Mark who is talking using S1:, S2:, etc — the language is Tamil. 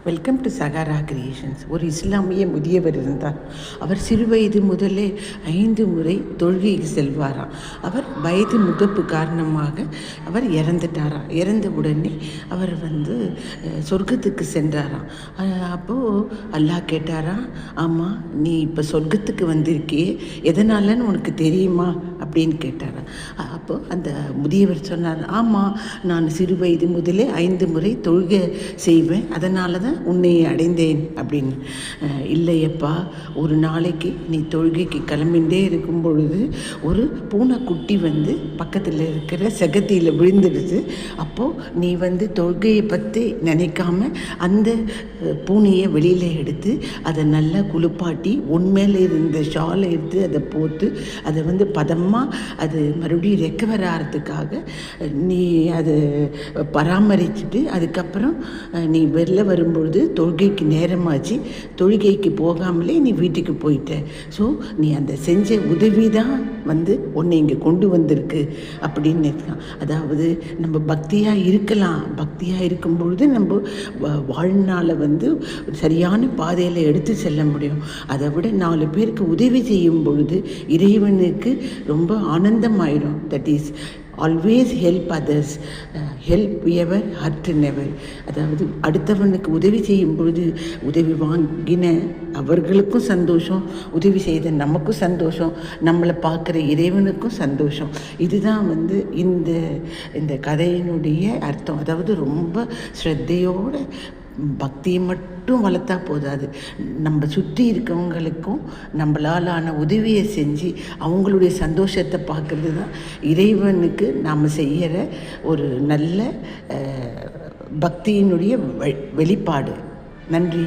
S1: Welcome to Sahara creations. ஒரு இஸ்லாமிய முதியவர் இருந்தார். அவர் சிறுவயது முதலே 5 முறை தொழுகைக்கு செல்வாராம். அவர் வயது முகப்பு காரணமாக அவர் இறந்துட்டாராம். இறந்த உடனே அவர் சொர்க்கத்துக்கு சென்றாராம். அப்போது அல்லாஹ் கேட்டாராம், ஆமாம் நீ இப்போ சொர்க்கத்துக்கு வந்திருக்கியே, எதனாலன்னு உனக்கு தெரியுமா அப்படின்னு கேட்டாராம். அப்போது அந்த முதியவர் சொன்னார், ஆமாம் நான் சிறு வயது முதலே 5 முறை தொழுகை செய்வேன், அதனால தான் உன்னை அடைந்தேன் அப்படின்னு. இல்லையப்பா, ஒரு நாளைக்கு நீ தொழுகைக்கு கிளம்பிகிட்டே இருக்கும் பொழுது ஒரு பூனைக்குட்டி பக்கத்தில் இருக்கிற செகத்தியில் விழுந்துடுது. அப்போது நீ தொழுகையை பற்றி நினைக்காம அந்த பூனையை வெளியில் எடுத்து அதை நல்லா குளிப்பாட்டி உன்மேலே இருந்த ஷாலை எடுத்து அதை போட்டு அதை பதமாக அது மறுபடியும் ரெக்கவர் ஆகிறதுக்காக நீ அதை பராமரிச்சுட்டு அதுக்கப்புறம் நீ வெளில வரும்பொழுது தொழுகைக்கு நேரமாச்சு, தொழுகைக்கு போகாமலே நீ வீட்டுக்கு போயிட்ட. ஸோ நீ அந்த செஞ்ச உதவி தான் உன்னை இங்கே கொண்டு வந்திருக்கு அப்படின்னு இருக்கான். அதாவது நம்ம பக்தியாக இருக்கலாம், பக்தியாக இருக்கும் பொழுது நம்ம வாழ்நாளை சரியான பாதையில் எடுத்து செல்ல முடியும். அதை விட 4 பேருக்கு உதவி செய்யும் பொழுது இறைவனுக்கு ரொம்ப ஆனந்தமாயிடும். That is always help others, help ever hurt never. அதாவது அடுத்தவனுக்கு உதவி செய்யும் பொழுது உதவி வாங்கின அவர்களுக்கும் சந்தோஷம், உதவி செய்த நமக்கும் சந்தோஷம், நம்மளை பார்க்குற இறைவனுக்கும் சந்தோஷம். இதுதான் இந்த கதையினுடைய அர்த்தம். அதாவது ரொம்ப ஸ்ரத்தையோடு பக்தியை மட்டும் வளர்த்தா போதாது, நம்ம சுற்றி இருக்கவங்களுக்கும் நம்மளாலான உதவியை செஞ்சு அவங்களுடைய சந்தோஷத்தை பார்க்குறது தான் இறைவனுக்கு நாம் செய்கிற ஒரு நல்ல பக்தியினுடைய வெளிப்பாடு. நன்றி.